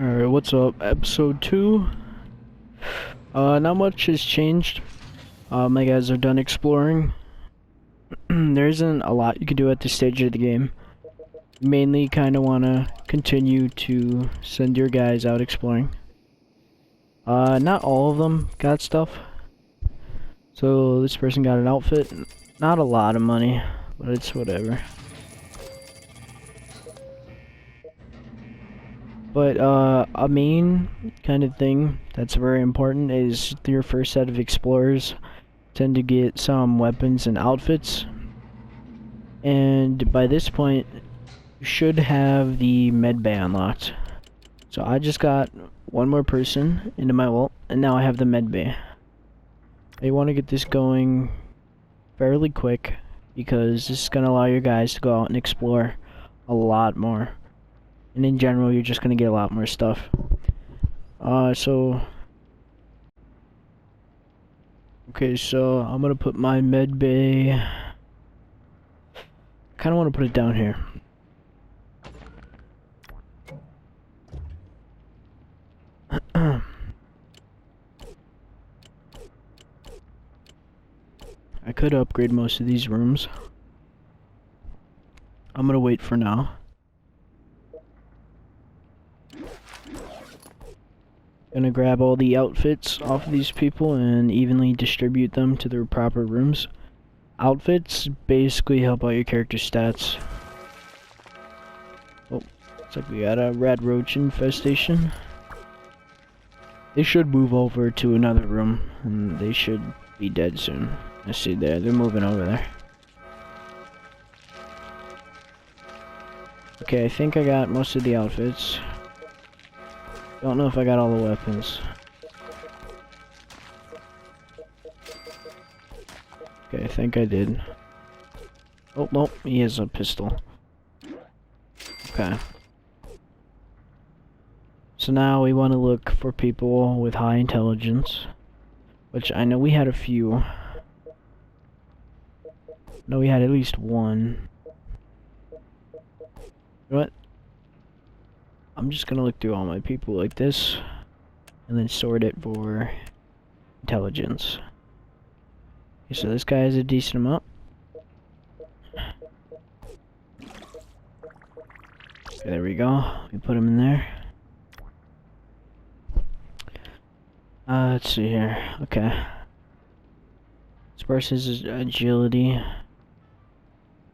Alright, what's up? Episode 2. Not much has changed. My guys are done exploring. There isn't a lot you can do at this stage of the game. Mainly kind of want to continue to send your guys out exploring. Not all of them got stuff. So this person got an outfit. Not a lot of money, but it's whatever. But a main kind of thing that's very important is your first set of explorers tend to get some weapons and outfits. And by this point, you should have the Medbay unlocked. So I just got one more person into my vault, and now I have the Medbay. I want to get this going fairly quick, because this is going to allow your guys to go out and explore a lot more. And in general, you're just going to get a lot more stuff. Okay, so I'm going to put my Medbay... I kind of want to put it down here. I could upgrade most of these rooms. I'm going to wait for now. Gonna grab all the outfits off of these people and evenly distribute them to their proper rooms. Outfits basically help out your character's stats. Oh, looks like we got a red roach infestation. They should move over to another room, and they should be dead soon. I see they're moving over there. Okay, I think I got most of the outfits. Don't know if I got all the weapons. Okay, I think I did. Oh, nope, he has a pistol. Okay. So now we want to look for people with high intelligence. Which I know we had a few. No, we had at least one. What? I'm just gonna look through all my people like this, and then sort it for intelligence. Okay, so this guy has a decent amount. Okay, there we go. We put him in there. Let's see here. Okay. This person's agility.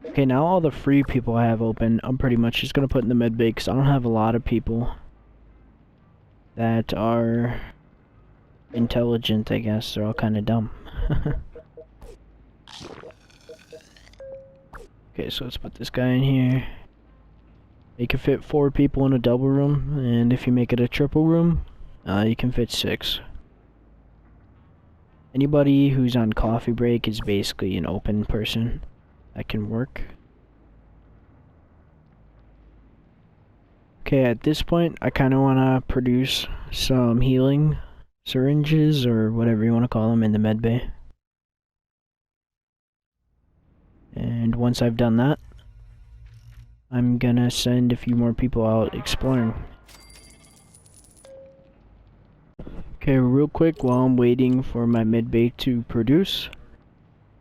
Okay, now all the free people I have open, I'm pretty much just gonna put in the medbay because I don't have a lot of people that are intelligent, I guess. They're all kind of dumb. Okay, so let's put this guy in here. You can fit 4 people in a double room, and if you make it a triple room, you can fit 6. Anybody who's on coffee break is basically an open person. That can work. Okay, at this point, I kind of want to produce some healing syringes, or whatever you want to call them, in the medbay. And once I've done that, I'm gonna send a few more people out exploring. Okay, real quick, while I'm waiting for my medbay to produce,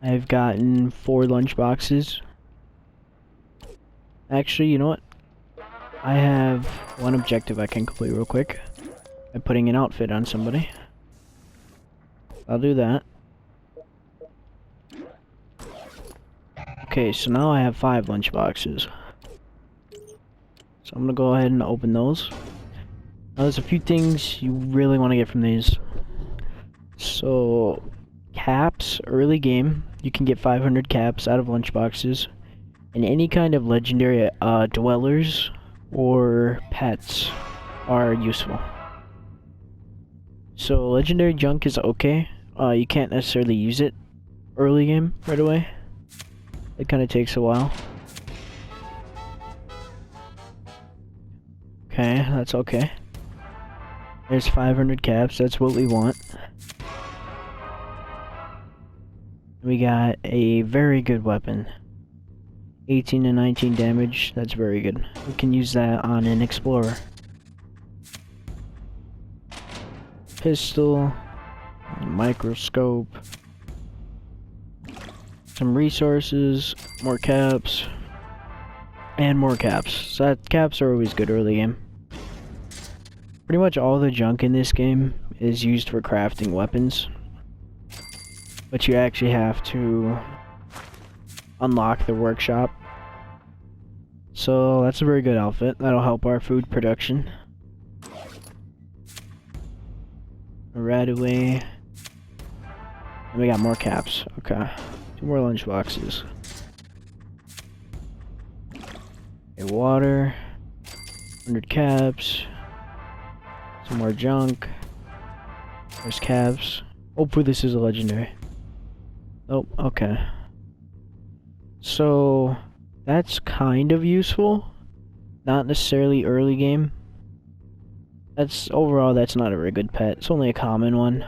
I've gotten 4 lunchboxes. Actually, you know what? I have one objective I can complete real quick by putting an outfit on somebody. I'll do that. Okay, so now I have 5 lunchboxes. So I'm gonna go ahead and open those. Now there's a few things you really want to get from these. So, caps, early game. You can get 500 caps out of lunchboxes, and any kind of legendary dwellers or pets are useful. So legendary junk is okay. You can't necessarily use it early game right away. It kind of takes a while. Okay, that's okay. There's 500 caps, that's what we want. We got a very good weapon. 18 to 19 damage, that's very good. We can use that on an explorer. pistol, microscope, some resources, more caps, and more caps. So caps are always good early game. Pretty much all the junk in this game is used for crafting weapons, but you actually have to unlock the workshop. So that's a very good outfit. That'll help our food production. Right away. And we got more caps. Okay. 2 more lunchboxes. Okay, water. 100 caps. Some more junk. There's caps. Hopefully this is a legendary. Oh, okay. So that's kind of useful. Not necessarily early game. Overall that's not a very good pet. It's only a common one.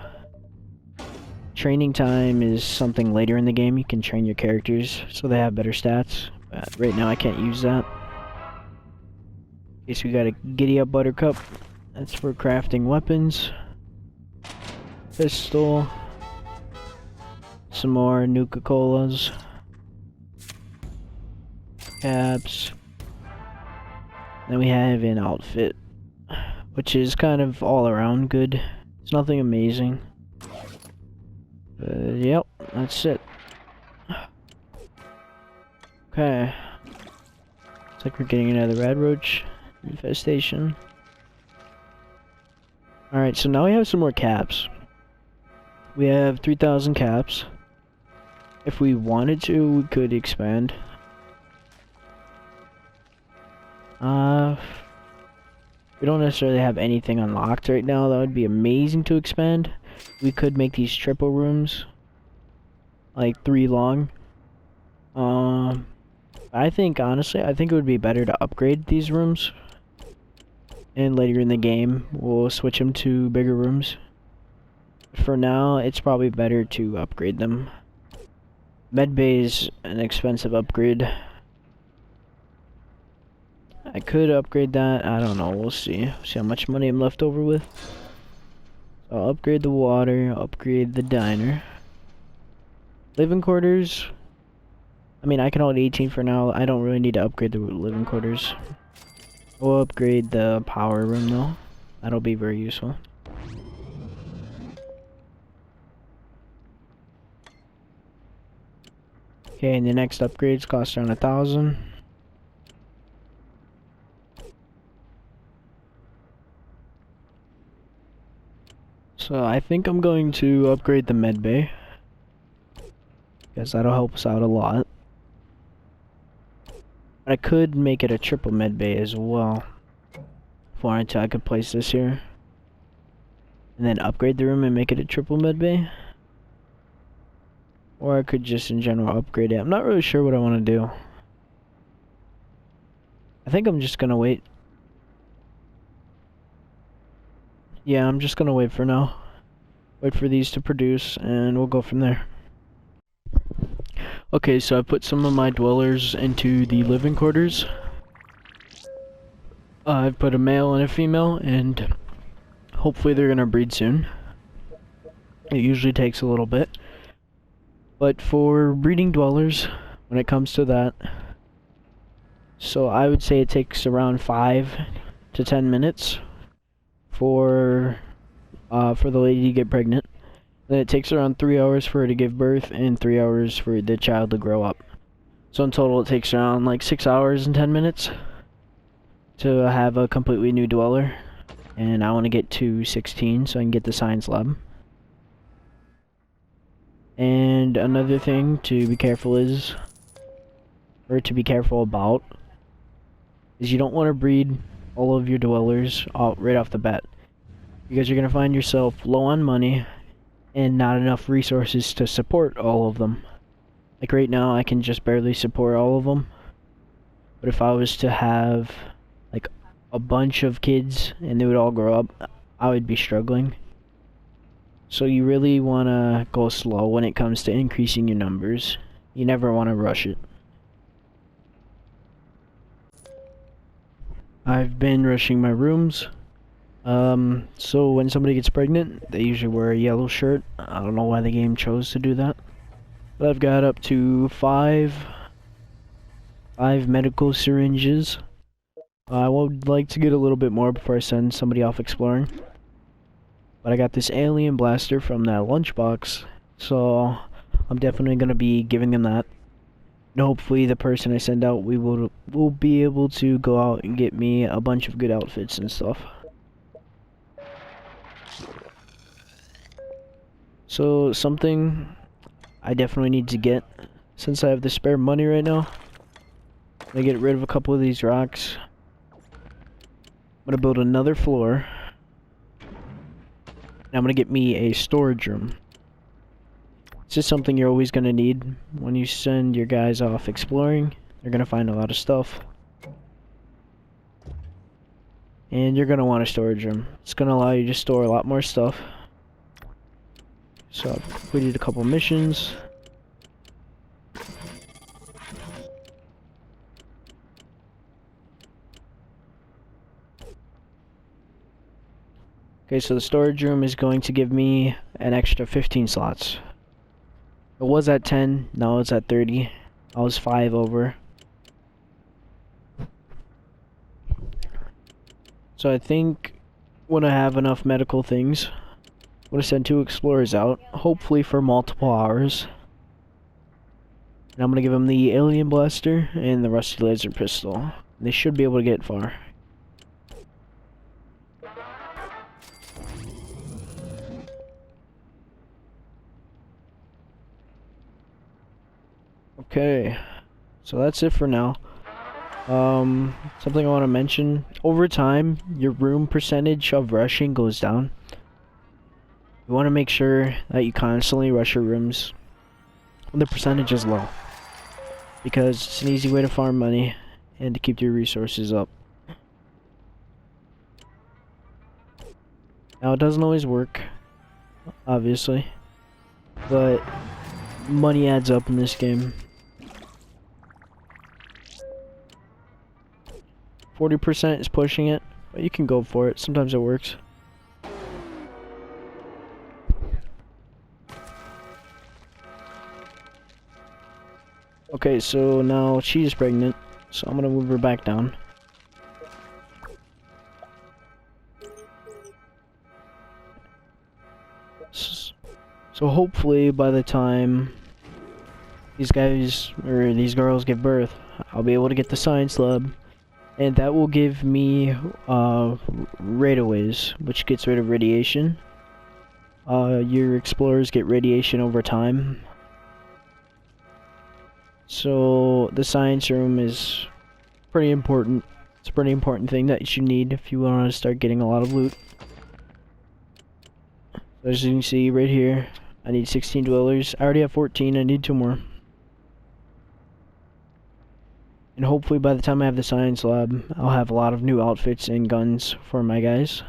Training time is something later in the game. You can train your characters so they have better stats. But right now I can't use that. Okay, so we got a Giddy Up Buttercup. That's for crafting weapons. Pistol. Some more Nuka-Colas. Caps. Then we have an outfit, which is kind of all around good. It's nothing amazing. But yep, that's it. Okay. Looks like we're getting another red roach infestation. Alright, so now we have some more caps. We have 3,000 caps. If we wanted to, we could expand. We don't necessarily have anything unlocked right now. That would be amazing to expand. We could make these triple rooms, like 3 long. I think, honestly, I think it would be better to upgrade these rooms. And later in the game, we'll switch them to bigger rooms. For now, it's probably better to upgrade them. Medbay is an expensive upgrade. I could upgrade that. I don't know. We'll see. See how much money I'm left over with. So I'll upgrade the water. Upgrade the diner. Living quarters. I mean, I can hold 18 for now. I don't really need to upgrade the living quarters. We'll upgrade the power room though. That'll be very useful. Okay, and the next upgrades cost around 1,000. So I think I'm going to upgrade the Medbay, because that'll help us out a lot. I could make it a triple Medbay as well. If I wanted to, I could place this here. And then upgrade the room and make it a triple Medbay. Or I could just in general upgrade it. I'm not really sure what I want to do. I think I'm just gonna wait. Yeah, I'm just gonna wait for now. Wait for these to produce and we'll go from there. Okay, so I put some of my dwellers into the living quarters. I've put a male and a female, and hopefully they're gonna breed soon. It usually takes a little bit. But for breeding dwellers, when it comes to that, so I would say it takes around 5 to 10 minutes for the lady to get pregnant. Then it takes around 3 hours for her to give birth and 3 hours for the child to grow up. So in total it takes around like 6 hours and 10 minutes to have a completely new dweller. And I want to get to 16 so I can get the science lab. And another thing to be careful about, is you don't want to breed all of your dwellers right off the bat, because you're going to find yourself low on money and not enough resources to support all of them. Like right now I can just barely support all of them, but if I was to have like a bunch of kids and they would all grow up, I would be struggling. So you really want to go slow when it comes to increasing your numbers. You never want to rush it. I've been rushing my rooms So when somebody gets pregnant, they usually wear a yellow shirt. I don't know why the game chose to do that. But I've got up to five medical syringes. I would like to get a little bit more before I send somebody off exploring. But I got this alien blaster from that lunchbox, so I'm definitely gonna be giving them that. And hopefully the person I send out, will be able to go out and get me a bunch of good outfits and stuff. So something I definitely need to get, since I have the spare money right now, I'm gonna get rid of a couple of these rocks. I'm gonna build another floor. And I'm gonna get me a storage room. This is something you're always gonna need when you send your guys off exploring. You're gonna find a lot of stuff. And you're gonna want a storage room. It's gonna allow you to store a lot more stuff. So I've completed a couple missions. Okay, so the storage room is going to give me an extra 15 slots. It was at 10, now it's at 30. I was 5 over. So I think when I have enough medical things, I'm going to send 2 explorers out, hopefully for multiple hours. And I'm going to give them the alien blaster and the rusty laser pistol. They should be able to get far. Okay, so that's it for now. Something I want to mention, over time, your room percentage of rushing goes down. You want to make sure that you constantly rush your rooms when the percentage is low, because it's an easy way to farm money and to keep your resources up. Now, it doesn't always work, obviously, but money adds up in this game. 40% is pushing it, but you can go for it. Sometimes it works. Okay, so now she's pregnant, so I'm gonna move her back down. So hopefully by the time these guys, or these girls give birth, I'll be able to get the science lab. And that will give me radaways, which gets rid of radiation. Your explorers get radiation over time. So the science room is pretty important. It's a pretty important thing that you need if you want to start getting a lot of loot. So as you can see right here, I need 16 dwellers. I already have 14, I need 2 more. And hopefully by the time I have the science lab, I'll have a lot of new outfits and guns for my guys.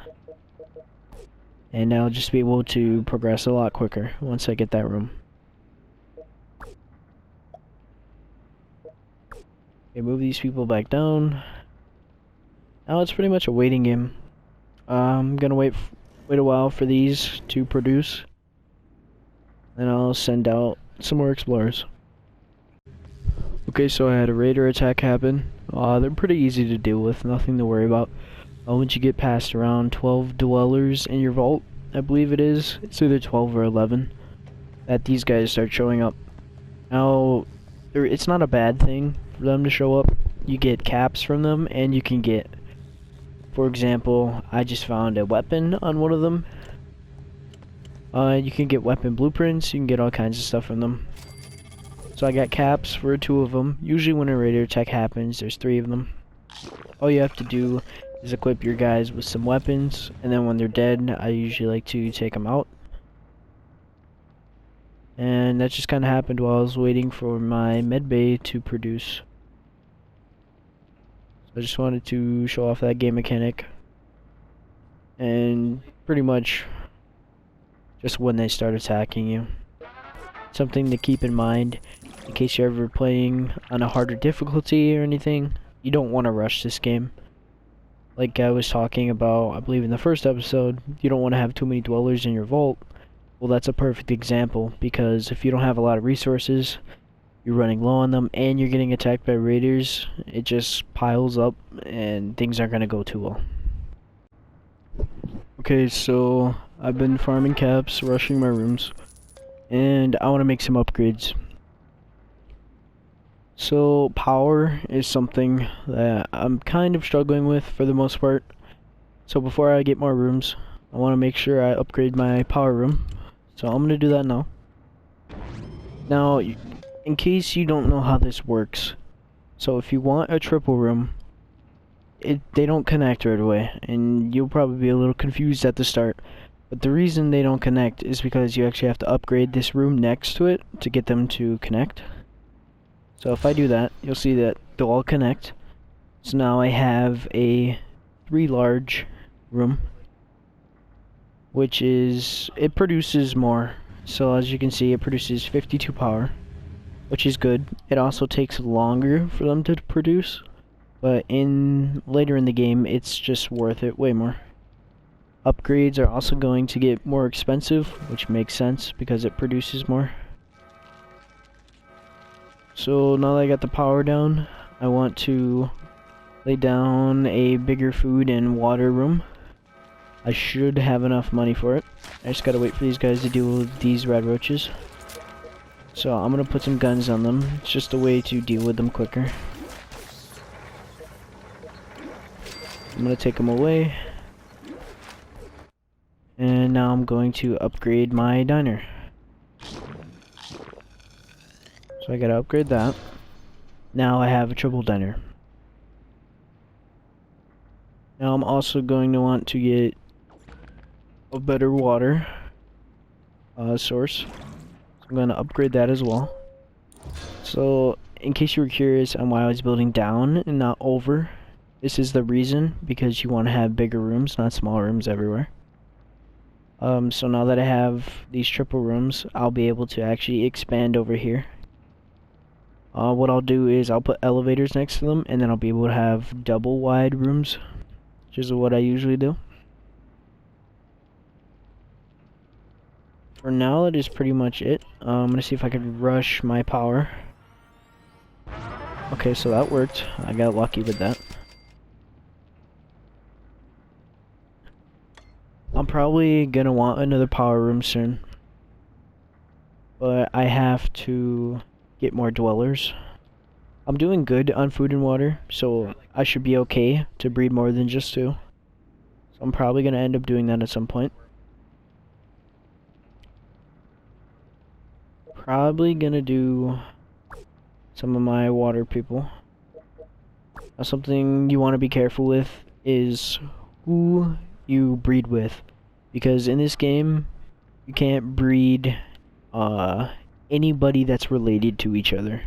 And I'll just be able to progress a lot quicker once I get that room. Okay, move these people back down. Now it's pretty much a waiting game. I'm gonna wait a while for these to produce. Then I'll send out some more explorers. Okay, so I had a raider attack happen. They're pretty easy to deal with, nothing to worry about. Once you get past around 12 dwellers in your vault, I believe it is, it's either 12 or 11, that these guys start showing up. Now, it's not a bad thing for them to show up. You get caps from them, and you can get, for example, I just found a weapon on one of them. You can get weapon blueprints, you can get all kinds of stuff from them. So I got caps for 2 of them. Usually when a raider attack happens, there's 3 of them. All you have to do is equip your guys with some weapons, and then when they're dead, I usually like to take them out. And that just kind of happened while I was waiting for my medbay to produce. So I just wanted to show off that game mechanic. And pretty much just when they start attacking you. Something to keep in mind in case you're ever playing on a harder difficulty or anything. You don't want to rush this game. like I was talking about, I believe in the first episode, you don't want to have too many dwellers in your vault. Well, that's a perfect example, because if you don't have a lot of resources, you're running low on them, and you're getting attacked by raiders, it just piles up, and things aren't going to go too well. Okay, so I've been farming caps, rushing my rooms, and I want to make some upgrades. So power is something that I'm kind of struggling with for the most part. So before I get more rooms, I want to make sure I upgrade my power room. So I'm going to do that now. Now, in case you don't know how this works, so if you want a triple room, they don't connect right away, and you'll probably be a little confused at the start. But the reason they don't connect is because you actually have to upgrade this room next to it to get them to connect. So if I do that, you'll see that they'll all connect. So now I have a 3 large room, which is, it produces more. So as you can see, it produces 52 power, which is good. It also takes longer for them to produce, but later in the game, it's just worth it way more. Upgrades are also going to get more expensive, which makes sense because it produces more. So now that I got the power down, I want to lay down a bigger food and water room. I should have enough money for it. I just gotta wait for these guys to deal with these red roaches. So I'm gonna put some guns on them. It's just a way to deal with them quicker. I'm gonna take them away. And now I'm going to upgrade my diner. So I gotta upgrade that. Now I have a triple diner. Now I'm also going to want to get a better water source. So I'm going to upgrade that as well. So in case you were curious on why I was building down and not over, this is the reason, because you want to have bigger rooms, not small rooms everywhere. So now that I have these triple rooms, I'll be able to actually expand over here. What I'll do is I'll put elevators next to them, and then I'll be able to have double wide rooms, which is what I usually do. For now, that is pretty much it. I'm gonna see if I can rush my power. Okay, so that worked. I got lucky with that. I'm probably gonna want another power room soon, but I have to get more dwellers. I'm doing good on food and water, so I should be okay to breed more than just 2. So I'm probably gonna end up doing that at some point. Probably gonna do some of my water people. Now, something you want to be careful with is who you breed with, because in this game you can't breed anybody that's related to each other.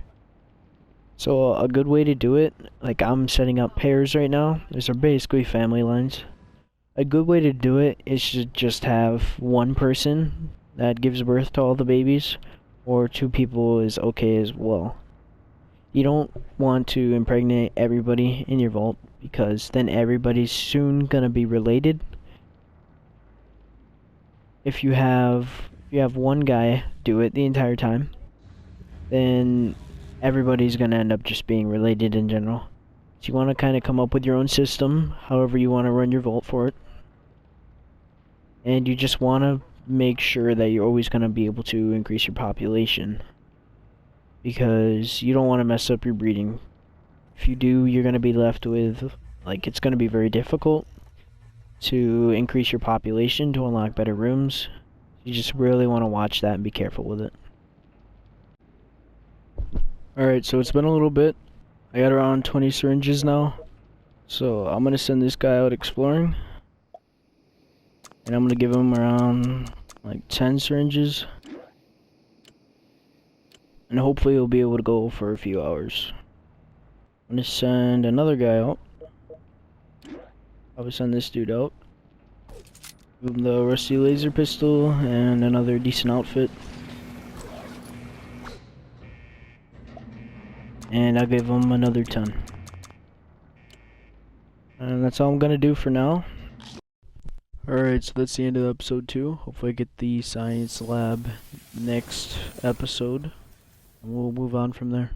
So a good way to do it, like I'm setting up pairs right now, these are basically family lines. A good way to do it is to just have one person that gives birth to all the babies, or 2 people is okay as well. You don't want to impregnate everybody in your vault, because then everybody's soon gonna be related. If you have one guy do it the entire time, then everybody's gonna end up just being related in general. So you want to kind of come up with your own system, however you want to run your vault for it. And you just want to make sure that you're always going to be able to increase your population, because you don't want to mess up your breeding. If you do, you're going to be left with, like, it's going to be very difficult to increase your population to unlock better rooms. You just really want to watch that and be careful with it. Alright, so it's been a little bit. I got around 20 syringes now. So I'm going to send this guy out exploring. And I'm going to give him around like 10 syringes. And hopefully he'll be able to go for a few hours. I'm going to send another guy out. I will send this dude out. Give him the rusty laser pistol and another decent outfit. And I'll give him another 10. And that's all I'm gonna do for now. Alright, so that's the end of episode 2. Hopefully I get the science lab next episode. And we'll move on from there.